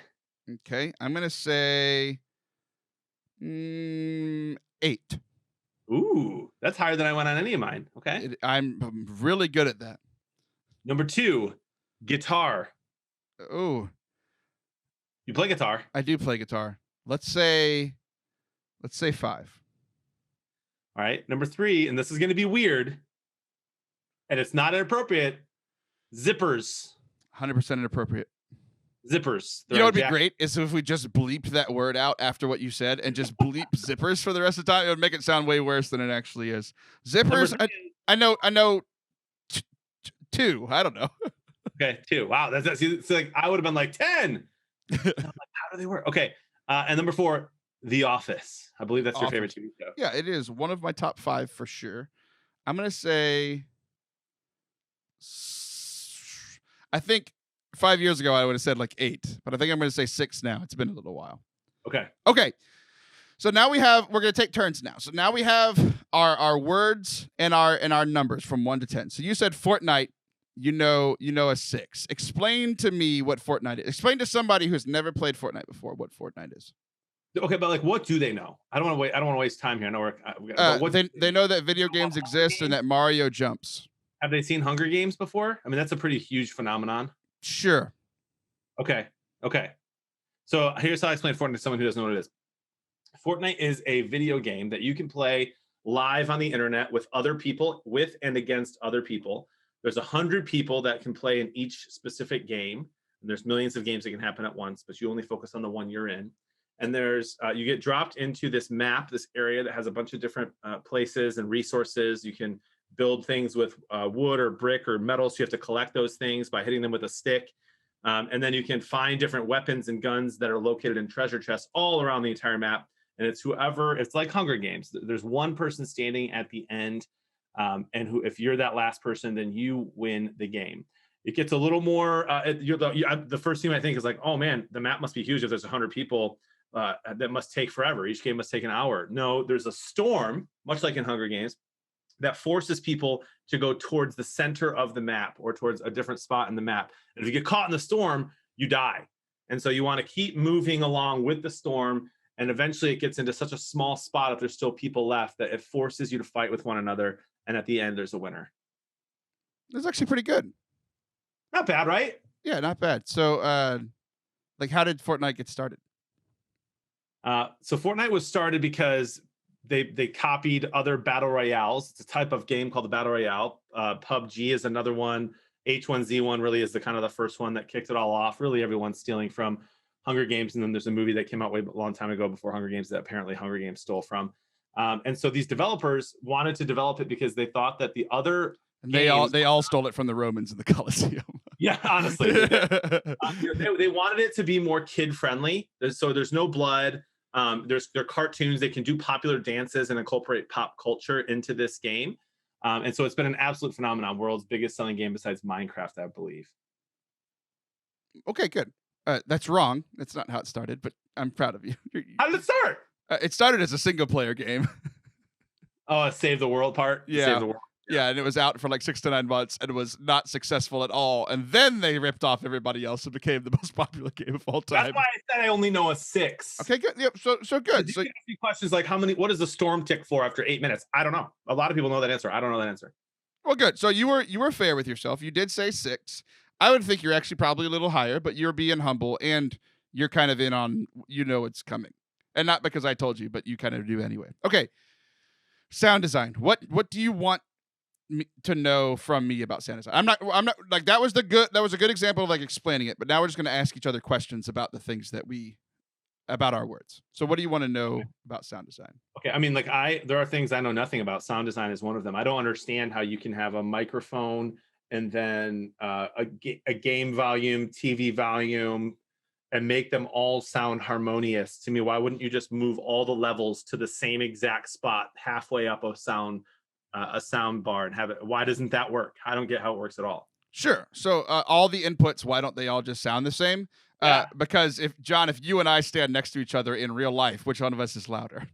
Okay. I'm going to say 8. Ooh, that's higher than I went on any of mine. Okay. I'm really good at that. Number 2, guitar. Oh. You play guitar? I do play guitar. Let's say 5. All right. Number 3, and this is going to be weird, and it's not inappropriate. Zippers. 100% inappropriate. Zippers. You know what would be great is if we just bleeped that word out after what you said and just bleep zippers for the rest of the time. It would make it sound way worse than it actually is. Zippers. I know 2. I don't know. Okay, 2. Wow, that's it's like I would have been like 10. I'm like, how do they work? Okay, and number 4, The Office. I believe that's your favorite Office. TV show. Yeah, it is one of my top 5 for sure. I'm gonna say, I think 5 years ago I would have said like 8, but I think I'm gonna say 6 now. It's been a little while. Okay. Okay. So now we're gonna take turns now. So now we have our words and our numbers from 1 to 10. So you said Fortnite, you know a 6. Explain to me what Fortnite is. Explain to somebody who's never played Fortnite before what Fortnite is. Okay, but like, what do they know? I don't want to waste time here. I know They know that video games exist and that Mario jumps. Have they seen Hunger Games before? I mean, that's a pretty huge phenomenon. Sure. Okay. So here's how I explain Fortnite to someone who doesn't know what it is. Fortnite is a video game that you can play live on the internet with other people, with and against other people. There's 100 people that can play in each specific game. And there's millions of games that can happen at once, but you only focus on the one you're in. And there's you get dropped into this map, this area that has a bunch of different places and resources. You can build things with wood or brick or metal. So you have to collect those things by hitting them with a stick. And then you can find different weapons and guns that are located in treasure chests all around the entire map. And it's like Hunger Games. There's one person standing at the end. And if you're that last person, then you win the game. It gets a little more, the first thing I think is like, oh man, the map must be huge if there's 100 people. That must take forever. Each game must take an hour. No, there's a storm, much like in Hunger Games, that forces people to go towards the center of the map or towards a different spot in the map. And if you get caught in the storm, you die. And so you want to keep moving along with the storm. And eventually it gets into such a small spot if there's still people left that it forces you to fight with one another. And at the end, there's a winner. That's actually pretty good. Not bad, right? Yeah, not bad. So, how did Fortnite get started? So Fortnite was started because they copied other battle royales. It's a type of game called the battle royale. PUBG is another one. H1Z1 really is the kind of the first one that kicked it all off. Really, everyone's stealing from Hunger Games, and then there's a movie that came out a long time ago before Hunger Games that apparently Hunger Games stole from. And so these developers wanted to develop it because they thought that the other they all stole it from the Romans in the Colosseum. Yeah, honestly, they wanted it to be more kid friendly. So there's no blood. They're cartoons. They can do popular dances and incorporate pop culture into this game. And so it's been an absolute phenomenon. World's biggest selling game besides Minecraft, I believe. Okay, good. That's wrong. That's not how it started, but I'm proud of you. How did it start? It started as a single player game. Oh, Save the World part? Yeah. Save the World. Yeah, and it was out for like 6 to 9 months and was not successful at all. And then they ripped off everybody else and became the most popular game of all time. That's why I said I only know a 6. Okay, good. Yep. So good. So you ask me questions like what does the storm tick for after 8 minutes? I don't know. A lot of people know that answer. I don't know that answer. Well, good. So you were fair with yourself. You did say 6. I would think you're actually probably a little higher, but you're being humble and you're kind of in on it's coming. And not because I told you, but you kind of do anyway. Okay. Sound design. What do you want me to know from me about sound design? I'm not like that was a good example of like explaining it, but now we're just going to ask each other questions about the things about our words. So what do you want to know about sound design? Okay. I mean, there are things I know nothing about. Sound design is one of them. I don't understand how you can have a microphone and then a game volume, TV volume, and make them all sound harmonious. To me, why wouldn't you just move all the levels to the same exact spot halfway up a sound bar and have it? Why doesn't that work? I don't get how it works at all. Sure. So all the inputs, why don't they all just sound the same? Yeah. Because if you and I stand next to each other in real life, which one of us is louder?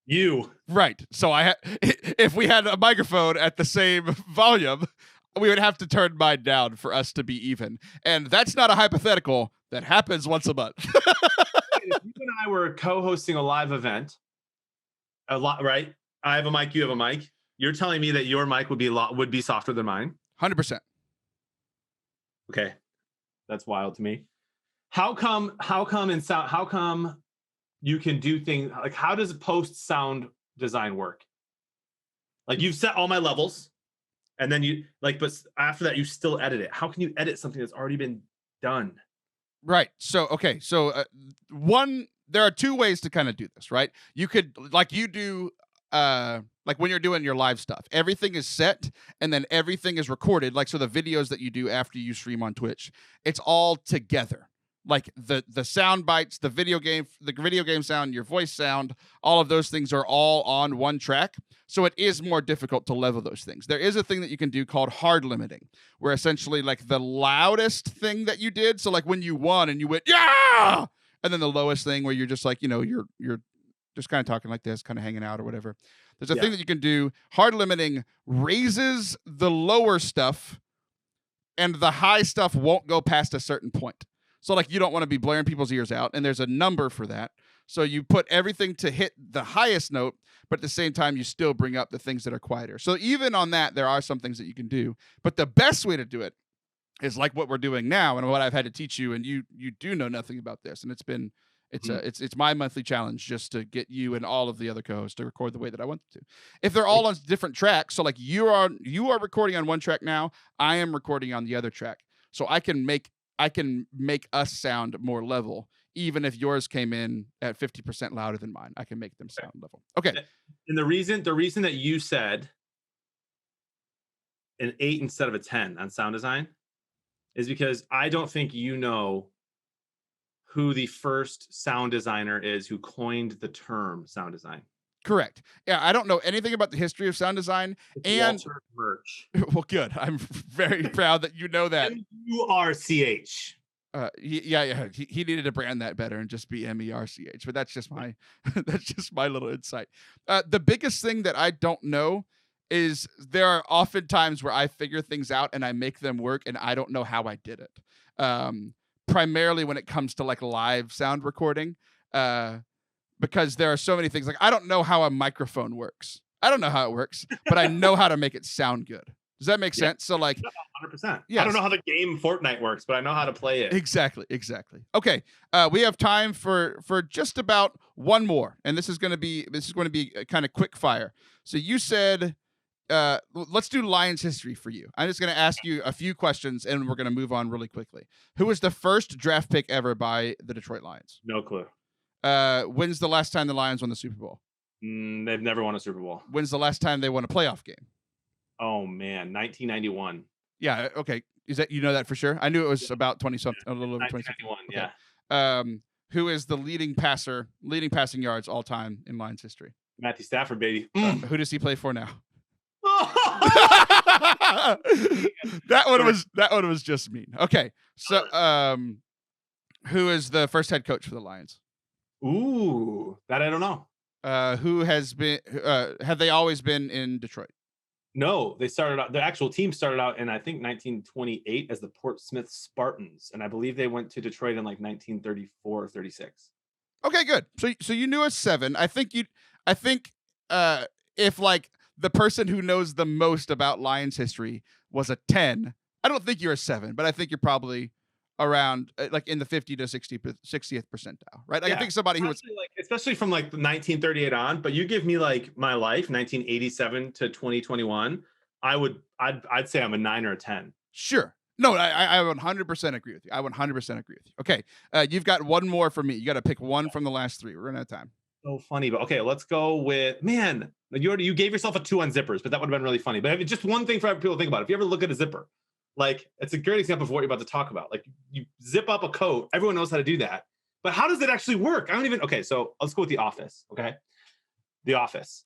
You. Right. So if we had a microphone at the same volume, we would have to turn mine down for us to be even. And that's not a hypothetical. That happens once a month. If you and I were co-hosting a live event, right? I have a mic, you have a mic. You're telling me that your mic would be softer than mine? 100%. Okay. That's wild to me. How come you can do things like, how does post sound design work? Like, you've set all my levels and then but after that you still edit it. How can you edit something that's already been done? Right. So, okay. So there are 2 ways to kind of do this, right? You could, like you do like when you're doing your live stuff, everything is set and then everything is recorded. Like, so the videos that you do after you stream on Twitch, it's all together. Like the sound bites, the video game sound, your voice sound, all of those things are all on one track. So it is more difficult to level those things. There is a thing that you can do called hard limiting, where essentially like the loudest thing that you did. So like when you won and you went, yeah, and then the lowest thing where you're just like, you're just kind of talking like this, kind of hanging out or whatever. There's a thing that you can do. Hard limiting raises the lower stuff and the high stuff won't go past a certain point. So like you don't want to be blaring people's ears out, and there's a number for that. So you put everything to hit the highest note, but at the same time you still bring up the things that are quieter. So even on that, there are some things that you can do. But the best way to do it is like what we're doing now and what I've had to teach you, and you do know nothing about this, and it's my monthly challenge just to get you and all of the other co-hosts to record the way that I want to. If they're all on different tracks, so like you are recording on one track now, I am recording on the other track. So I can make us sound more level, even if yours came in at 50% louder than mine. I can make them sound level. Okay. And the reason that you said an 8 instead of a 10 on sound design is because I don't think you know who the first sound designer is who coined the term sound design. Correct. Yeah, I don't know anything about the history of sound design. And Walter Murch. Well, good. I'm very proud that you know that. MERCH. Yeah. He needed to brand that better and just be MERCH. But that's just my little insight. The biggest thing that I don't know is there are often times where I figure things out and I make them work and I don't know how I did it. Primarily when it comes to like live sound recording. Because there are so many things. Like, I don't know how a microphone works. I don't know how it works, but I know how to make it sound good. Does that make sense? So like 100%. Yes. I don't know how the game Fortnite works, but I know how to play it. Exactly. Okay. We have time for just about one more. And this is going to be a kind of quick fire. So you said, let's do Lions history for you. I'm just going to ask you a few questions and we're going to move on really quickly. Who was the first draft pick ever by the Detroit Lions? No clue. When's the last time the Lions won the Super Bowl? They've never won a Super Bowl. When's the last time they won a playoff game? Oh man, 1991. Yeah. Okay. Is that, you know that for sure? I knew it was about 20 something, a little over 20 something. 1991. Okay. Yeah. Who is the leading passing yards all time in Lions history? Matthew Stafford, baby. Who does he play for now? That one was just mean. Okay. So, who is the first head coach for the Lions? Ooh, that I don't know. Who has been? Have they always been in Detroit? No, they started out. The actual team started out in I think 1928 as the Portsmouth Spartans, and I believe they went to Detroit in like 1934 or 36. Okay, good. So you knew a 7. I think if like the person who knows the most about Lions history was a 10, I don't think you're a 7, but I think you're probably around like in the 50 to 60th percentile, right? Like, yeah. I think somebody who was like, especially from like 1938 on, but you give me like my life, 1987 to 2021, I'd say I'm a 9 or a 10. Sure. No, I 100% agree with you. I 100% agree with you. Okay. You've got one more for me. You got to pick one from the last 3. We're running out of time. So funny, but okay, let's go with, man, you gave yourself a 2 on zippers, but that would have been really funny. But just one thing for people to think about. If you ever look at a zipper, like, it's a great example of what you're about to talk about. Like, you zip up a coat. Everyone knows how to do that. But how does it actually work? Okay, so let's go with The Office, okay? The Office.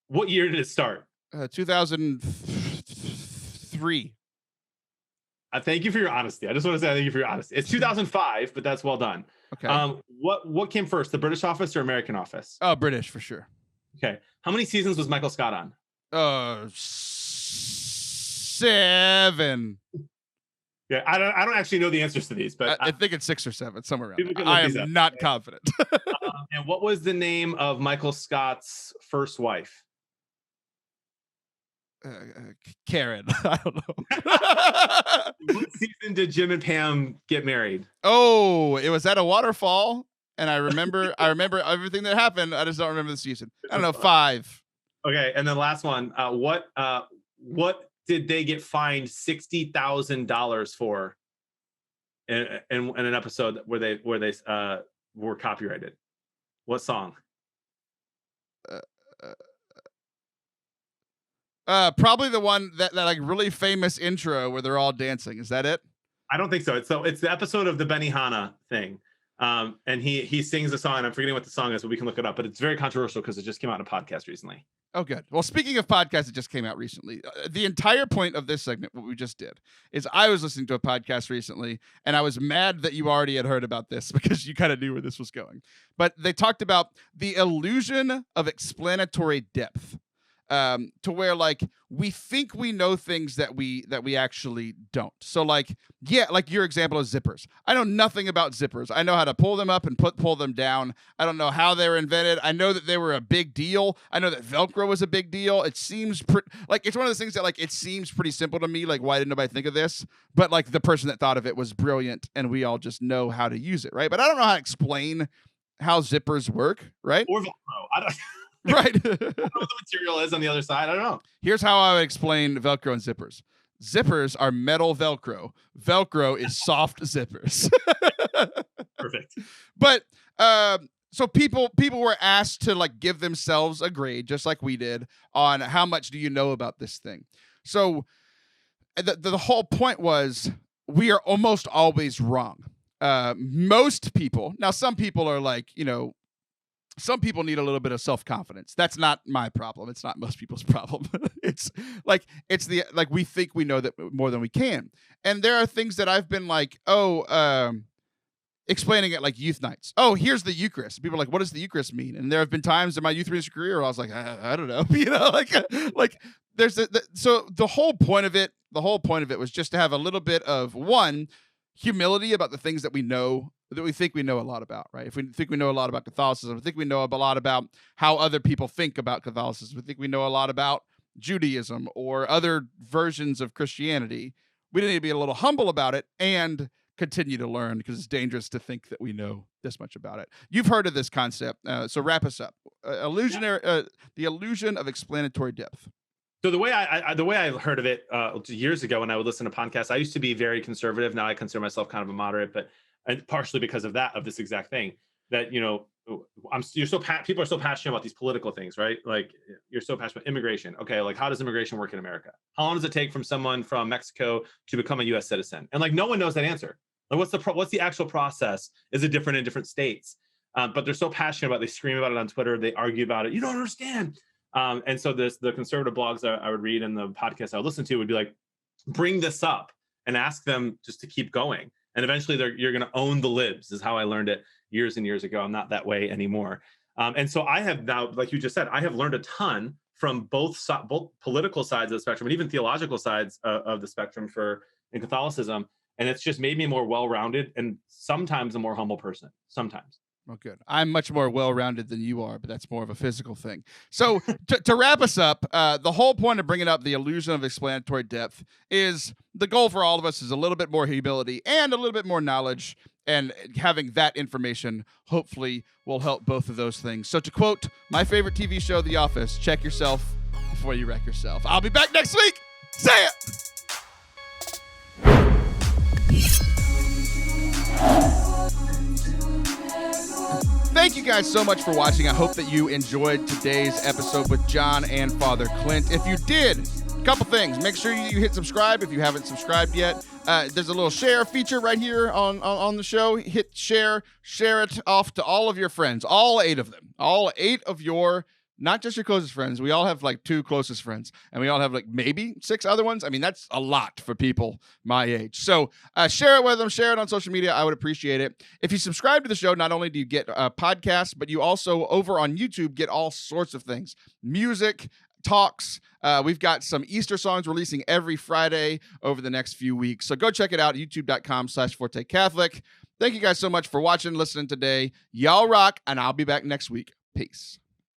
What year did it start? 2003. Thank you for your honesty. I just want to say thank you for your honesty. It's 2005, but that's well done. Okay. What came first, the British Office or American Office? Oh, British, for sure. Okay. How many seasons was Michael Scott on? 7. Yeah, I don't actually know the answers to these, but I think it's 6 or 7, somewhere around there. I am not confident. And what was the name of Michael Scott's first wife? Karen. I don't know. What season did Jim and Pam get married? Oh, it was at a waterfall, and I remember everything that happened. I just don't remember the season. I don't know, 5. Okay, and then last one. What did they get fined $60,000 for in an episode where they were copyrighted? What song? Probably the one that like really famous intro where they're all dancing. Is that it? I don't think so. It's the episode of the Benihana thing. And he sings a song, and I'm forgetting what the song is, but we can look it up. But it's very controversial because it just came out in a podcast recently. Oh, good. Well, speaking of podcasts that just came out recently, the entire point of this segment, what we just did, is I was listening to a podcast recently, and I was mad that you already had heard about this because you kind of knew where this was going. But they talked about the illusion of explanatory depth. To where like we think we know things that we actually don't. So like, yeah, like your example of zippers. I know nothing about zippers. I know how to pull them up and pull them down. I don't know how they were invented. I know that they were a big deal. I know that Velcro was a big deal. It seems like it's one of those things that like it seems pretty simple to me. Like, why didn't nobody think of this? But like the person that thought of it was brilliant, and we all just know how to use it, right? But I don't know how to explain how zippers work, right? Or Velcro. I don't. Right. I don't know what the material is on the other side. I don't know. Here's how I would explain Velcro and zippers. Zippers are metal Velcro. Velcro is soft zippers. Perfect. But so people were asked to like give themselves a grade, just like we did, on how much do you know about this thing. So the whole point was we are almost always wrong. Most people, now some people are like, you know, some people need a little bit of self-confidence. That's not my problem. It's not most people's problem. It's we think we know that more than we can. And there are things that I've been like, explaining at like youth nights. Oh, here's the Eucharist. People are like, what does the Eucharist mean? And there have been times in my youth ministry career where I was like, I don't know. You know, like there's so the whole point of it was just to have a little bit of humility about the things that we know, that we think we know a lot about, right? If we think we know a lot about Catholicism, we think we know a lot about how other people think about Catholicism, we think we know a lot about Judaism or other versions of Christianity, we need to be a little humble about it and continue to learn, because it's dangerous to think that we know this much about it. You've heard of this concept, so wrap us up. The illusion of explanatory depth. So the way I heard of it years ago when I would listen to podcasts, I used to be very conservative. Now I consider myself kind of a moderate, but partially because of this exact thing, that, you know, people are so passionate about these political things, right? Like you're so passionate about immigration. Okay, like how does immigration work in America? How long does it take from someone from Mexico to become a U.S. citizen? And like no one knows that answer. Like what's the actual process? Is it different in different states? But they're so passionate about it. They scream about it on Twitter. They argue about it. You don't understand. And so the conservative blogs I would read and the podcasts I would listen to would be like, bring this up and ask them just to keep going. And eventually you're going to own the libs, is how I learned it years and years ago. I'm not that way anymore. And so I have now, like you just said, I have learned a ton from both political sides of the spectrum and even theological sides of the spectrum in Catholicism. And it's just made me a more well-rounded and sometimes a more humble person. Sometimes. Well, good. I'm much more well-rounded than you are, but that's more of a physical thing. So to wrap us up, the whole point of bringing up the illusion of explanatory depth is the goal for all of us is a little bit more humility and a little bit more knowledge, and having that information hopefully will help both of those things. So to quote my favorite TV show, The Office, check yourself before you wreck yourself. I'll be back next week. Say it! Thank you guys so much for watching. I hope that you enjoyed today's episode with Jon and Father Clint. If you did, a couple things. Make sure you hit subscribe if you haven't subscribed yet. There's a little share feature right here on the show. Hit share it off to all of your friends, all 8 of them, all 8 of your, not just your closest friends. We all have like 2 closest friends, and we all have like maybe 6 other ones. I mean, that's a lot for people my age. So share it with them, share it on social media. I would appreciate it. If you subscribe to the show, not only do you get podcasts, but you also over on YouTube get all sorts of things, music, talks. We've got some Easter songs releasing every Friday over the next few weeks. So go check it out, youtube.com/Forte Catholic. Thank you guys so much for watching, listening today. Y'all rock, and I'll be back next week. Peace.